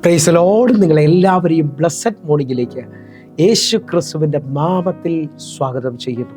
Praise the Lord. നിങ്ങളെല്ലാവരെയും blessed മോർണിംഗിലേക്ക് യേശു ക്രിസ്തുവിൻ്റെ നാമത്തിൽ സ്വാഗതം ചെയ്യുന്നു.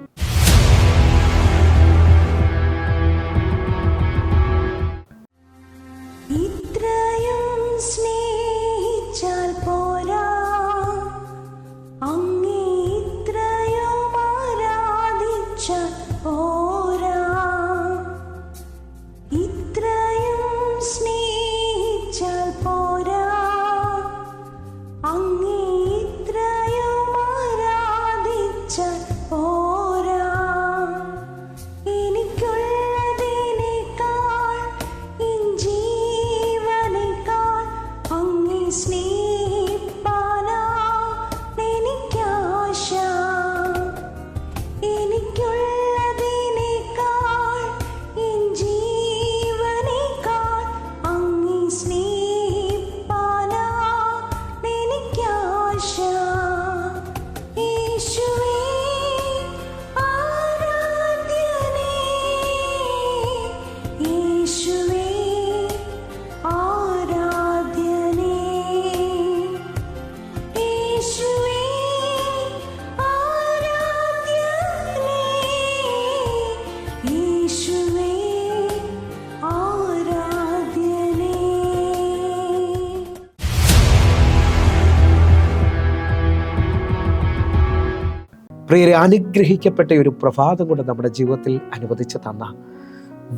പ്രിയരെ, അനുഗ്രഹിക്കപ്പെട്ട ഒരു പ്രഭാതം കൊണ്ട് നമ്മുടെ ജീവിതത്തിൽ അനുവദിച്ച് തന്ന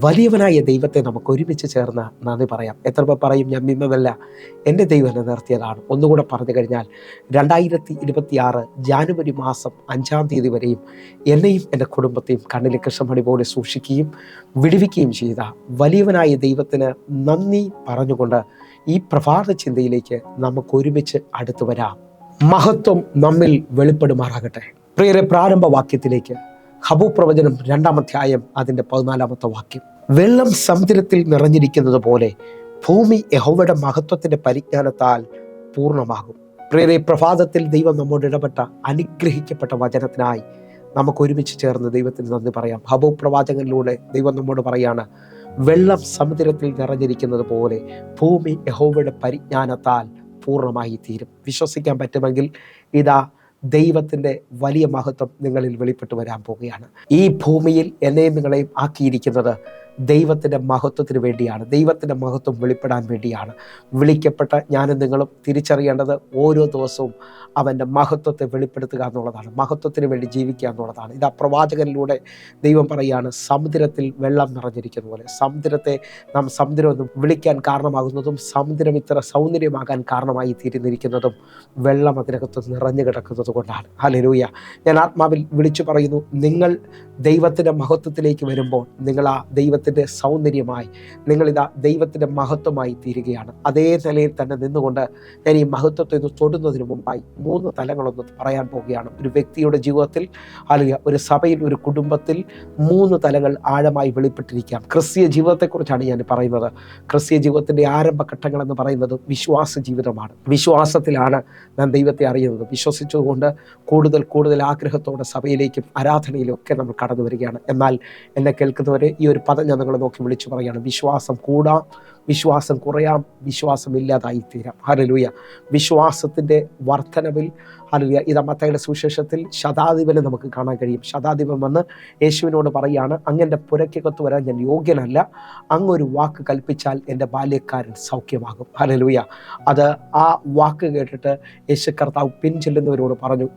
വലിയവനായ ദൈവത്തെ നമുക്ക് ഒരുമിച്ച് ചേർന്ന് നന്ദി പറയാം. എത്ര പേർ പറയും, ഞാൻ മിമ്മല്ല, എൻ്റെ ദൈവം എന്നെ നിർത്തിയതാണ്. ഒന്നുകൂടെ പറഞ്ഞു കഴിഞ്ഞാൽ 2026 ജാനുവരി മാസം 5-ാം തീയതി വരെയും എന്നെയും എൻ്റെ കുടുംബത്തെയും കണ്ണിലെ കൃഷ്ണമണി പോലെ സൂക്ഷിക്കുകയും വിടുവിക്കുകയും ചെയ്ത വലിയവനായ ദൈവത്തിന് നന്ദി പറഞ്ഞുകൊണ്ട് ഈ പ്രഭാത ചിന്തയിലേക്ക് നമുക്ക് ഒരുമിച്ച് അടുത്തു വരാം. മഹത്വം നമ്മിൽ വെളിപ്പെടുമാറാകട്ടെ. പ്രിയരെ, പ്രാരംഭ വാക്യത്തിലേക്ക് ഹബൂബ് പ്രവചനം 2-ാം അധ്യായം അതിൻ്റെ 14-ാമത്തെ വാക്യം. വെള്ളം സമുദ്രത്തിൽ നിറഞ്ഞിരിക്കുന്നത് പോലെ ഭൂമി യഹോവയുടെ മഹത്വത്തിന്റെ പരിജ്ഞാനത്താൽ പൂർണ്ണമാകും. പ്രിയരെ, പ്രഭാതത്തിൽ ദൈവം നമ്മോട് ഇടപെട്ട അനുഗ്രഹിക്കപ്പെട്ട വചനത്തിനായി നമുക്ക് ഒരുമിച്ച് ചേർന്ന് ദൈവത്തിന് നന്ദി പറയാം. ഹബൂബ് പ്രവാചകനിലൂടെ ദൈവം നമ്മോട് പറയാണ്, വെള്ളം സമുദ്രത്തിൽ നിറഞ്ഞിരിക്കുന്നത് പോലെ ഭൂമി യഹോവയുടെ പരിജ്ഞാനത്താൽ പൂർണ്ണമായി തീരും. വിശ്വസിക്കാൻ പറ്റുമെങ്കിൽ ഇതാ ദൈവത്തിൻ്റെ വലിയ മഹത്വം നിങ്ങളിൽ വെളിപ്പെട്ട് വരാൻ പോവുകയാണ്. ഈ ഭൂമിയിൽ എന്നെയും നിങ്ങളെയും ആക്കിയിരിക്കുന്നത് ദൈവത്തിൻ്റെ മഹത്വത്തിന് വേണ്ടിയാണ്. ദൈവത്തിൻ്റെ മഹത്വം വെളിപ്പെടാൻ വേണ്ടിയാണ്. വിളിക്കപ്പെട്ട ഞാനും നിങ്ങളും തിരിച്ചറിയേണ്ടത് ഓരോ ദിവസവും അവൻ്റെ മഹത്വത്തെ വെളിപ്പെടുത്തുക എന്നുള്ളതാണ്. മഹത്വത്തിന് വേണ്ടി ജീവിക്കുക എന്നുള്ളതാണ്. ഇത് പ്രവാചകനിലൂടെ ദൈവം പറയുകയാണ്, സമുദ്രത്തിൽ വെള്ളം നിറഞ്ഞിരിക്കുന്ന പോലെ സമുദ്രത്തെ നാം സമുദ്രമെന്നും വിളിക്കാൻ കാരണമാകുന്നതും സമുദ്രം ഇത്ര സൗന്ദര്യമാകാൻ കാരണമായി തീരുന്നിരിക്കുന്നതും വെള്ളം അതിനകത്ത് നിറഞ്ഞു കിടക്കുന്നത് കൊണ്ടാണ്. ഹല്ലേലൂയ. ഞാൻ ആത്മാവിൽ വിളിച്ചു പറയുന്നു, നിങ്ങൾ ദൈവത്തിൻ്റെ മഹത്വത്തിലേക്ക് വരുമ്പോൾ നിങ്ങൾ ആ ദൈവത്തിൻ്റെ സൗന്ദര്യമായി, നിങ്ങളിതാ ദൈവത്തിൻ്റെ മഹത്വമായി തീരുകയാണ്. അതേ നിലയിൽ തന്നെ നിന്നുകൊണ്ട് ഞാൻ ഈ മഹത്വത്തെ ഒന്ന് തൊടുന്നതിന് മുമ്പായി 3 തലങ്ങളൊന്ന് പറയാൻ പോവുകയാണ്. ഒരു വ്യക്തിയുടെ ജീവിതത്തിൽ, അല്ലെങ്കിൽ ഒരു സഭയിൽ, ഒരു കുടുംബത്തിൽ 3 തലങ്ങൾ ആഴമായി വെളിപ്പെട്ടിരിക്കാം. ക്രിസ്തീയ ജീവിതത്തെക്കുറിച്ചാണ് ഞാൻ പറയുന്നത്. ക്രിസ്തീയ ജീവിതത്തിൻ്റെ ആരംഭഘട്ടങ്ങൾ എന്ന് പറയുന്നത് വിശ്വാസ ജീവിതമാണ്. വിശ്വാസത്തിലാണ് ഞാൻ ദൈവത്തെ അറിയുന്നത്. വിശ്വസിച്ചുകൊണ്ട് കൂടുതൽ ആഗ്രഹത്തോടെ സഭയിലേക്കും ആരാധനയിലും ഒക്കെ നമ്മൾ കടന്നു വരികയാണ്. എന്നാൽ എന്നെ കേൾക്കുന്നവരെ, ഈ ഒരു പദം ഞാൻ നിങ്ങളെ നോക്കി വിളിച്ചു പറയുകയാണ്, വിശ്വാസം കൂടാം, വിശ്വാസം കുറയാം, വിശ്വാസം ഇല്ലാതായി തീരാം. ഹല്ലേലൂയ. വിശ്വാസത്തിൻ്റെ വർധനവിൽ, ഹല്ലേലൂയ, ഇതാ മത്തായിയുടെ സുവിശേഷത്തിൽ ശതാധിപനെ നമുക്ക് കാണാൻ കഴിയും. ശതാധിപൻ വന്ന് യേശുവിനോട് പറയുകയാണ്, അങ്ങൻ്റെ പുരയ്ക്കകത്ത് വരാൻ ഞാൻ യോഗ്യനല്ല, അങ്ങൊരു വാക്ക് കൽപ്പിച്ചാൽ എൻ്റെ ബാല്യക്കാരൻ സൗഖ്യമാകും. ഹല്ലേലൂയ. അത് ആ വാക്ക് കേട്ടിട്ട് യേശു കർത്താവ് പിൻചെല്ലുന്നവരോട് പറഞ്ഞു,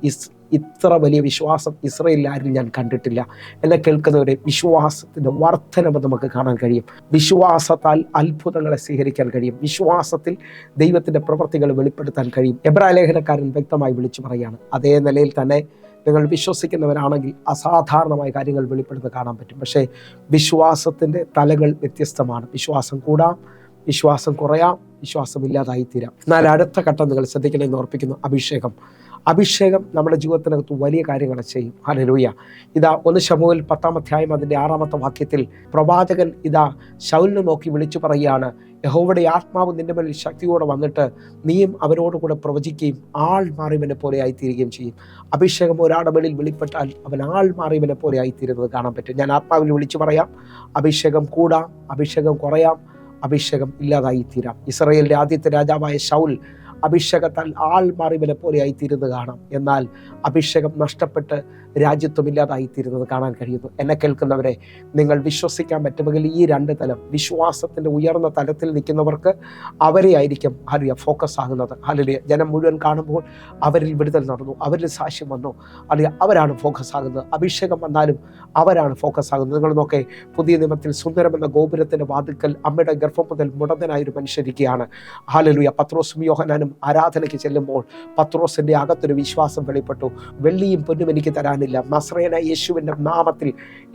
ഇത്ര വലിയ വിശ്വാസം ഇസ്രായേലിൽ ആരും ഞാൻ കണ്ടിട്ടില്ല. എന്നെ കേൾക്കുന്നവരെ, വിശ്വാസത്തിൻ്റെ വർധനവ് നമുക്ക് കാണാൻ കഴിയും. വിശ്വാസത്താൽ അത്ഭുതങ്ങളെ സ്വീകരിക്കാൻ കഴിയും. വിശ്വാസത്തിൽ ദൈവത്തിൻ്റെ പ്രവൃത്തികൾ വെളിപ്പെടുത്താൻ കഴിയും. എബ്രായ ലേഖനക്കാരൻ വ്യക്തമായി വിളിച്ചു പറയുകയാണ്. അതേ നിലയിൽ തന്നെ നിങ്ങൾ വിശ്വസിക്കുന്നവരാണെങ്കിൽ അസാധാരണമായ കാര്യങ്ങൾ വെളിപ്പെടുത്തി കാണാൻ പറ്റും. പക്ഷേ വിശ്വാസത്തിൻ്റെ തലങ്ങൾ വ്യത്യസ്തമാണ്. വിശ്വാസം കൂടാം, വിശ്വാസം കുറയാം, വിശ്വാസം ഇല്ലാതായി തീരാം. എന്നാൽ അടുത്ത ഘട്ടം നിങ്ങൾ ശ്രദ്ധിക്കണമെന്ന് ഓർപ്പിക്കുന്നു, അഭിഷേകം നമ്മുടെ ജീവിതത്തിനകത്ത് വലിയ കാര്യങ്ങൾ ചെയ്യും. ഹല്ലേലൂയ. ഇതാ 1 ശമൂവേൽ 10-ാം അധ്യായം അതിൻ്റെ 6-ാമത്തെ വാക്യത്തിൽ പ്രവാചകൻ ഇതാ ശൗലിനെ നോക്കി വിളിച്ചു പറയുകയാണ്, യഹോവയുടെ ആത്മാവ് നിന്റെ മേൽ ശക്തിയോടെ വന്നിട്ട് നീയും അവരോട് കൂടെ പ്രവചിക്കുകയും ആൾ മാറിയവനെ പോലെ ആയിത്തീരുകയും ചെയ്യും. അഭിഷേകം ഒരാളുടെ മേലിൽ വെളിപ്പെട്ടാൽ അവൻ ആൾ മാറിയവനെ പോലെ ആയിത്തീരുന്നത് കാണാൻ പറ്റും. ഞാൻ ആത്മാവിൽ വിളിച്ചു പറയാം, അഭിഷേകം കൂടാം, അഭിഷേകം കുറയാം, അഭിഷേകം ഇല്ലാതായി തീരാം. ഇസ്രായേലിൻ്റെ ആദ്യത്തെ രാജാവായ ശൗൽ അഭിഷേകത്താൽ ആൾ മാറിവനെ പോലെ ആയിത്തീരുന്നത് കാണാം. എന്നാൽ അഭിഷേകം നഷ്ടപ്പെട്ട് രാജ്യത്വമില്ലാതായിത്തീരുന്നത് കാണാൻ കഴിയുന്നു. എന്നെ കേൾക്കുന്നവരെ, നിങ്ങൾ വിശ്വസിക്കാൻ പറ്റുമെങ്കിൽ ഈ രണ്ട് തലം, വിശ്വാസത്തിൻ്റെ ഉയർന്ന തലത്തിൽ നിൽക്കുന്നവർക്ക് അവരെ ആയിരിക്കും ഫോക്കസ് ആകുന്നത്. ഹല്ലേലൂയ. ജനം മുഴുവൻ കാണുമ്പോൾ അവരിൽ വിടുതൽ നടന്നു, അവരിൽ സാക്ഷ്യം വന്നു, അവരാണ് ഫോക്കസ് ആകുന്നത്. അഭിഷേകം വന്നാലും അവരാണ് ഫോക്കസ് ആകുന്നത്. നിങ്ങൾ നോക്കേ, പുതിയ നിയമത്തിൽ സുന്ദരമെന്ന ഗോപുരത്തിൻ്റെ വാതിൽക്കൽ അമ്മയുടെ ഗർഭം മുതൽ മുടന്തനായൊരു മനുഷ്യരിക്കുകയാണ്. ഹല്ലേലൂയ. പത്രോസും യോഹന്നാനും ആരാധനയ്ക്ക് ചെല്ലുമ്പോൾ പത്രോസിൻ്റെ അകത്തൊരു വിശ്വാസം വെളിപ്പെട്ടു. വെള്ളിയും പൊന്നും എനിക്ക് തരാനില്ല, നസ്രയനായ യേശുവിൻ്റെ നാമത്തിൽ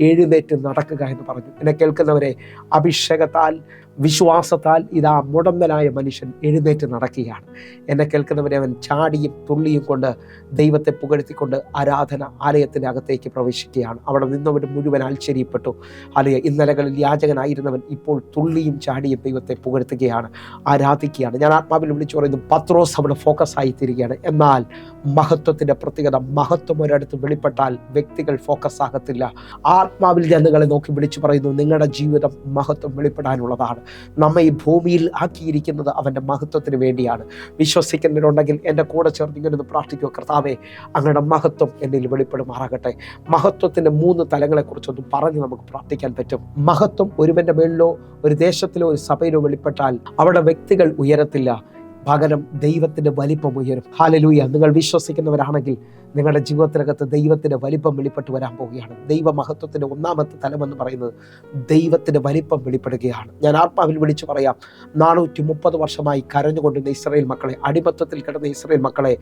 എഴുന്നേറ്റ് നടക്കുക എന്ന് പറഞ്ഞു. എന്നെ കേൾക്കുന്നവരെ, അഭിഷേകത്താൽ വിശ്വാസത്താൽ ഇതാ മുടന്തനായ മനുഷ്യൻ എഴുന്നേറ്റ് നടക്കുകയാണ്. എന്നെ കേൾക്കുന്നവരെ, അവൻ ചാടിയും തുള്ളിയും കൊണ്ട് ദൈവത്തെ പുകഴ്ത്തിക്കൊണ്ട് ആരാധന ആലയത്തിൻ്റെ അകത്തേക്ക് പ്രവേശിക്കുകയാണ്. അവിടെ നിന്നവൻ മുഴുവൻ ആശ്ചര്യപ്പെട്ടു. ഇന്നലകളിൽ യാചകനായിരുന്നവൻ ഇപ്പോൾ തുള്ളിയും ചാടിയും ദൈവത്തെ പുകഴ്ത്തുകയാണ്, ആരാധിക്കുകയാണ്. ഞാൻ ആത്മാവിൽ വിളിച്ചു പറയുന്നു, പത്രോസ് അവിടെ ഫോക്കസ് ആയിത്തീരുകയാണ്. എന്നാൽ മഹത്വത്തിൻ്റെ പ്രത്യേകത, മഹത്വം ഒരിടത്ത് വെളിപ്പെട്ടാൽ വ്യക്തികൾ ഫോക്കസ് ആകത്തില്ല. ആത്മാവിൽ ഞാൻ നിങ്ങളെ നോക്കി വിളിച്ചു പറയുന്നു, നിങ്ങളുടെ ജീവിതം മഹത്വം വെളിപ്പെടാനുള്ളതാണ്. നമ്മെ ഈ ഭൂമിയിൽ ആക്കിയിരിക്കുന്നത് അവൻ്റെ മഹത്വത്തിന് വേണ്ടിയാണ്. വിശ്വസിക്കുന്നവരുണ്ടെങ്കിൽ എൻ്റെ കൂടെ ചേർന്ന് ഇങ്ങനെ പ്രാർത്ഥിക്കുക, കർത്താവേ, അങ്ങയുടെ മഹത്വം എന്നിൽ വെളിപ്പെടുമാറാകട്ടെ. മഹത്വത്തിൻ്റെ 3 തലങ്ങളെക്കുറിച്ചൊന്നും പറഞ്ഞ് നമുക്ക് പ്രാർത്ഥിക്കാൻ പറ്റും. മഹത്വം ഒരുവൻ്റെ മേളിലോ ഒരു ദേശത്തിലോ ഒരു സഭയിലോ വെളിപ്പെട്ടാൽ അവിടെ വ്യക്തികൾ ഉയരത്തില്ല, പകരം ദൈവത്തിൻ്റെ വലിപ്പം ഉയരും. ഹല്ലേലൂയ. നിങ്ങൾ വിശ്വസിക്കുന്നവരാണെങ്കിൽ നിങ്ങളുടെ ജീവിതത്തിനകത്ത് ദൈവത്തിൻ്റെ വലിപ്പം വെളിപ്പെട്ട് വരാൻ പോവുകയാണ്. ദൈവമഹത്വത്തിൻ്റെ 1ാമത്തെ തലമെന്ന് പറയുന്നത് ദൈവത്തിൻ്റെ വലിപ്പം വെളിപ്പെടുകയാണ്. ഞാൻ ആത്മാവിൽ വിളിച്ചു പറയാം, 430 വർഷമായി കരഞ്ഞുകൊണ്ടിരുന്ന ഇസ്രായേൽ മക്കളെ, അടിമത്തത്തിൽ കിടന്ന ഇസ്രായേൽ മക്കളെ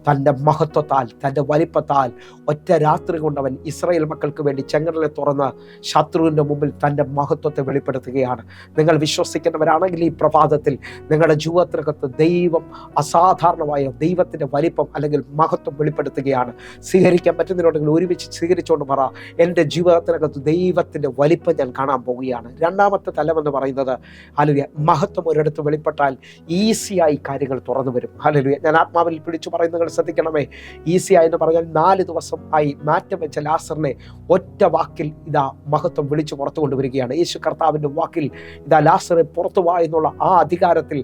തൻ്റെ മഹത്വത്താൽ, തൻ്റെ വലിപ്പത്താൽ ഒറ്റ രാത്രി കൊണ്ടവൻ ഇസ്രായേൽ മക്കൾക്ക് വേണ്ടി ചെങ്കടലെ തുറന്ന് ശത്രുവിൻ്റെ മുമ്പിൽ തൻ്റെ മഹത്വത്തെ വെളിപ്പെടുത്തുകയാണ്. നിങ്ങൾ വിശ്വസിക്കുന്നവരാണെങ്കിൽ ഈ പ്രഭാതത്തിൽ നിങ്ങളുടെ ജീവിതത്തിനകത്ത് ദൈവം അസാധാരണമായ ദൈവത്തിൻ്റെ വലിപ്പം അല്ലെങ്കിൽ മഹത്വം വെളിപ്പെടുത്തുകയാണ്. സ്വീകരിക്കാൻ പറ്റുന്നതിനുണ്ടെങ്കിൽ ഒരുമിച്ച് സ്വീകരിച്ചുകൊണ്ട് പറ, എൻ്റെ ജീവിതത്തിനകത്ത് ദൈവത്തിൻ്റെ വലിപ്പം ഞാൻ കാണാൻ പോവുകയാണ്. 2ാമത്തെ തലമെന്ന് പറയുന്നത് ഹല്ലേലൂയ, മഹത്വം ഒരിടത്ത് വെളിപ്പെട്ടാൽ ഈസിയായി കാര്യങ്ങൾ തുറന്നു വരും. ഹല്ലേലൂയ. ഞാൻ ആത്മാവിൽ പിടിച്ചു പറയുന്നത് നിങ്ങൾ ശ്രദ്ധിക്കണമേ. ഈസിയായി എന്ന് പറഞ്ഞാൽ 4 ദിവസം ആയി മാറ്റം വെച്ച ലാസറിനെ ഒറ്റ വാക്കിൽ ഇതാ മഹത്വം വിളിച്ചു പുറത്തു കൊണ്ടുവരികയാണ്. യേശു കർത്താവിൻ്റെ വാക്കിൽ ഇതാ ലാസറെ പുറത്തു വാ എന്നുള്ള ആ അധികാരത്തിൽ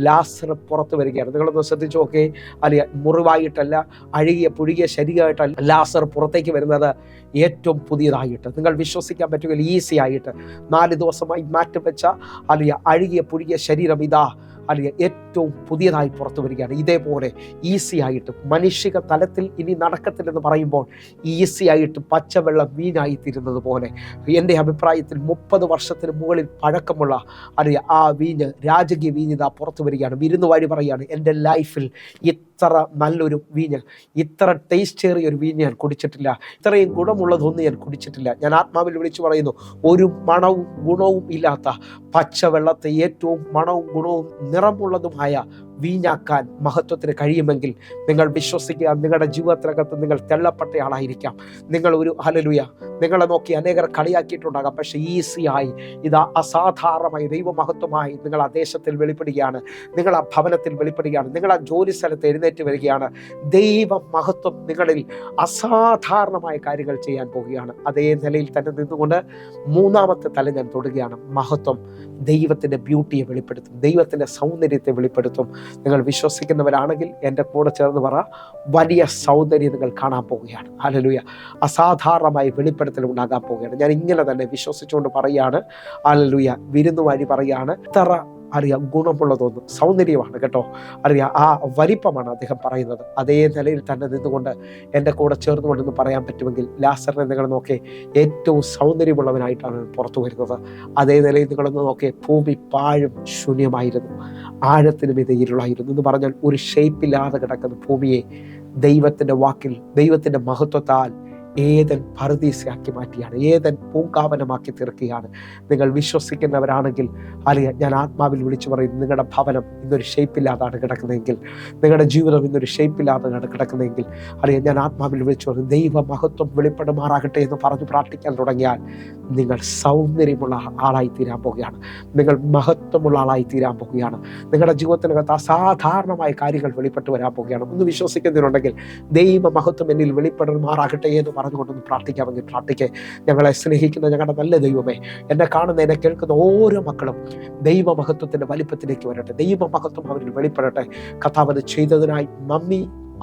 ലാസർ പുറത്തു വരികയാണ്. നിങ്ങളൊന്ന് ശ്രദ്ധിച്ചു നോക്കേ. അല്ലെ, മുറിവായിട്ടല്ല, അഴുകിയ പുഴുകിയ ശരീരമായിട്ടല്ല ലാസർ പുറത്തേക്ക് വരുന്നത്, ഏറ്റവും പുതിയതായിട്ട്. നിങ്ങൾ വിശ്വസിക്കാൻ പറ്റുമെങ്കിൽ ഈസി ആയിട്ട് 4 ദിവസമായി മാറ്റം വെച്ച അല്ലെ അഴുകിയ പുഴുകിയ ശരീരം ഇതാ അല്ലെങ്കിൽ ഏറ്റവും പുതിയതായി പുറത്തു വരികയാണ്. ഇതേപോലെ ഈസി ആയിട്ട് മനുഷ്യ തലത്തിൽ ഇനി നടക്കത്തില്ലെന്ന് പറയുമ്പോൾ ഈസി ആയിട്ട് പച്ചവെള്ളം വീഞ്ഞായിത്തീരുന്നത് പോലെ എൻ്റെ അഭിപ്രായത്തിൽ 30 വർഷത്തിന് മുകളിൽ പഴക്കമുള്ള അല്ലെങ്കിൽ ആ വീഞ്ഞ്, രാജകീയ വീഞ്ഞ് ഇതാ പുറത്തു വരികയാണ്. വിരുന്ന് വഴി പറയുകയാണ്, എൻ്റെ ലൈഫിൽ ഇത്ര നല്ലൊരു വീഞ്ഞ്, ഇത്ര ടേസ്റ്റേറിയ ഒരു വീഞ്ഞ് ഞാൻ കുടിച്ചിട്ടില്ല, ഇത്രയും ഗുണമുള്ളതൊന്നും ഞാൻ കുടിച്ചിട്ടില്ല. ഞാൻ ആത്മാവിൽ വിളിച്ചു പറയുന്നു, ഒരു മണവും ഗുണവും ഇല്ലാത്ത പച്ചവെള്ളത്തെ ഏറ്റവും മണവും ഗുണവും നിറമുള്ളതുമായ വീഞ്ഞാക്കാൻ മഹത്വത്തിന് കഴിയുമെങ്കിൽ നിങ്ങൾ വിശ്വസിക്കുക, നിങ്ങളുടെ ജീവിതത്തിനകത്ത് നിങ്ങൾ തെള്ളപ്പെട്ട ആളായിരിക്കാം. നിങ്ങൾ ഒരു ഹല്ലേലൂയ, നിങ്ങളെ നോക്കി അനേകർ കളിയാക്കിയിട്ടുണ്ടാകാം. പക്ഷേ ഈസിയായി ഇതാ അസാധാരണമായി ദൈവമഹത്വമായി നിങ്ങൾ ആ ദേശത്തിൽ വെളിപ്പെടുകയാണ്, നിങ്ങൾ ആ ഭവനത്തിൽ വെളിപ്പെടുകയാണ്, നിങ്ങൾ ആ ജോലി സ്ഥലത്ത് എഴുന്നേറ്റ് വരികയാണ്. ദൈവ മഹത്വം നിങ്ങളിൽ അസാധാരണമായ കാര്യങ്ങൾ ചെയ്യാൻ പോവുകയാണ്. അതേ നിലയിൽ തന്നെ നിന്നുകൊണ്ട് 3ാമത്തെ തല ഞാൻ തൊടുകയാണ്. മഹത്വം ദൈവത്തിൻ്റെ ബ്യൂട്ടിയെ വെളിപ്പെടുത്തും, ദൈവത്തിൻ്റെ സൗന്ദര്യത്തെ വെളിപ്പെടുത്തും. നിങ്ങൾ വിശ്വസിക്കുന്നവരാണെങ്കിൽ എൻ്റെ കൂടെ ചേർന്ന് പറ, വലിയ സൗന്ദര്യം നിങ്ങൾ കാണാൻ പോവുകയാണ്. ഹല്ലേലൂയ. അസാധാരണമായ വെളിപ്പെടുത്തൽ ഉണ്ടാകാൻ പോവുകയാണ്. ഞാൻ ഇങ്ങനെ തന്നെ വിശ്വസിച്ചുകൊണ്ട് പറയുകയാണ്. ഹല്ലേലൂയ. വിരുന്ന് വഴി പറയുകയാണ്, ഇത്ര അറിയാം ഗുണമുള്ളതൊന്നും സൗന്ദര്യമാണ് കേട്ടോ. അറിയാം, ആ വലിപ്പമാണ് അദ്ദേഹം പറയുന്നത്. അതേ നിലയിൽ തന്നെ നിന്നുകൊണ്ട് എൻ്റെ കൂടെ ചേർന്നുകൊണ്ടെന്ന് പറയാൻ പറ്റുമെങ്കിൽ ലാസറിനെ നിങ്ങൾ നോക്കി, ഏറ്റവും സൗന്ദര്യമുള്ളവനായിട്ടാണ് പുറത്തു വരുന്നത്. അതേ നിലയിൽ നിങ്ങളൊന്ന് നോക്കി, ഭൂമി പാഴും ശൂന്യമായിരുന്നു, ആഴത്തിനും ഇത് ഇരുളായിരുന്നു എന്ന് പറഞ്ഞാൽ ഒരു ഷേപ്പില്ലാതെ കിടക്കുന്ന ഭൂമിയെ ദൈവത്തിൻ്റെ വാക്കിൽ, ദൈവത്തിൻ്റെ മഹത്വത്താൽ ഏതൻ പറുദീസയാക്കി മാറ്റിയാണ്, ഏതൻ പൂങ്കാവനമാക്കി തീർക്കുകയാണ്. നിങ്ങൾ വിശ്വസിക്കുന്നവരാണെങ്കിൽ അല്ലെങ്കിൽ ഞാൻ ആത്മാവിൽ വിളിച്ചു പറയും, നിങ്ങളുടെ ഭവനം ഇന്നൊരു ഷേപ്പില്ലാതാണ് കിടക്കുന്നതെങ്കിൽ, നിങ്ങളുടെ ജീവിതം ഇന്നൊരു ഷേപ്പില്ലാതാണ് കിടക്കുന്നതെങ്കിൽ, അല്ലെങ്കിൽ ഞാൻ ആത്മാവിൽ വിളിച്ചു പറയും, ദൈവ മഹത്വം വെളിപ്പെടുമാറാകട്ടെ എന്ന് പറഞ്ഞു പ്രാർത്ഥിക്കാൻ തുടങ്ങിയാൽ നിങ്ങൾ സൗന്ദര്യമുള്ള ആളായി തീരാൻ പോവുകയാണ്, നിങ്ങൾ മഹത്വമുള്ള ആളായി തീരാൻ പോവുകയാണ്. നിങ്ങളുടെ ജീവിതത്തിനകത്ത് അസാധാരണമായ കാര്യങ്ങൾ വെളിപ്പെട്ട് വരാൻ പോവുകയാണ്. ഒന്ന് വിശ്വസിക്കുന്നതിനുണ്ടെങ്കിൽ ദൈവ മഹത്വം എന്നിൽ വെളിപ്പെടുമാറാകട്ടെ എന്ന് പറഞ്ഞുകൊണ്ടൊന്ന് പ്രാർത്ഥിക്കാമെങ്കിൽ പ്രാർത്ഥിക്കേ. ഞങ്ങളെ സ്നേഹിക്കുന്ന ഞങ്ങളുടെ നല്ല ദൈവമേ, എന്നെ കാണുന്ന എന്നെ കേൾക്കുന്ന ഓരോ മക്കളും ദൈവമഹത്വത്തിൻ്റെ വലിപ്പത്തിലേക്ക് വരട്ടെ. ദൈവമഹത്വം അവരിൽ വെളിപ്പെടട്ടെ. കർത്താവ് അത് ചെയ്തതിനായി നന്ദി.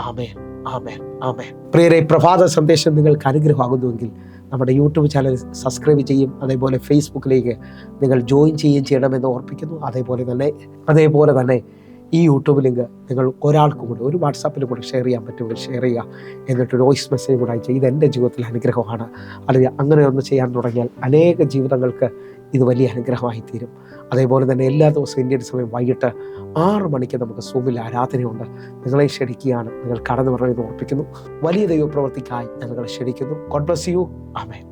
ആമേൻ, ആമേൻ, ആമേൻ. പ്രിയരെ, പ്രഭാത സന്ദേശം നിങ്ങൾക്ക് അനുഗ്രഹമാകുന്നുവെങ്കിൽ നമ്മുടെ യൂട്യൂബ് ചാനൽ സബ്സ്ക്രൈബ് ചെയ്യും, അതേപോലെ ഫേസ്ബുക്കിലേക്ക് നിങ്ങൾ ജോയിൻ ചെയ്യുകയും ചെയ്യണമെന്ന് ഓർപ്പിക്കുന്നു. അതേപോലെ തന്നെ ഈ യൂട്യൂബ് ലിങ്ക് നിങ്ങൾ ഒരാൾക്കും കൂടി, ഒരു വാട്സാപ്പിലും കൂടി ഷെയർ ചെയ്യാൻ പറ്റുമെങ്കിൽ ഷെയർ ചെയ്യുക. എന്നിട്ടൊരു വോയിസ് മെസ്സേജ് കൂടെ അയച്ചു. ഇത് എൻ്റെ ജീവിതത്തിൽ അനുഗ്രഹമാണ്. അല്ലെങ്കിൽ അങ്ങനെ ഒന്ന് ചെയ്യാൻ തുടങ്ങിയാൽ അനേക ജീവിതങ്ങൾക്ക് ഇത് വലിയ അനുഗ്രഹമായി തീരും. അതേപോലെ തന്നെ എല്ലാ ദിവസവും ഇന്ത്യൻ സമയം വൈകിട്ട് 6 മണിക്ക് നമുക്ക് സൂമിൽ ആരാധനയുണ്ട്. നിങ്ങളെ ക്ഷണിക്കുകയാണ്. നിങ്ങൾ കടന്നു വരണമെന്ന് ഓർപ്പിക്കുന്നു. വലിയ ദൈവപ്രവൃത്തിക്കായി ഞങ്ങളെ ക്ഷണിക്കുന്നു. God bless you. ആമേൻ.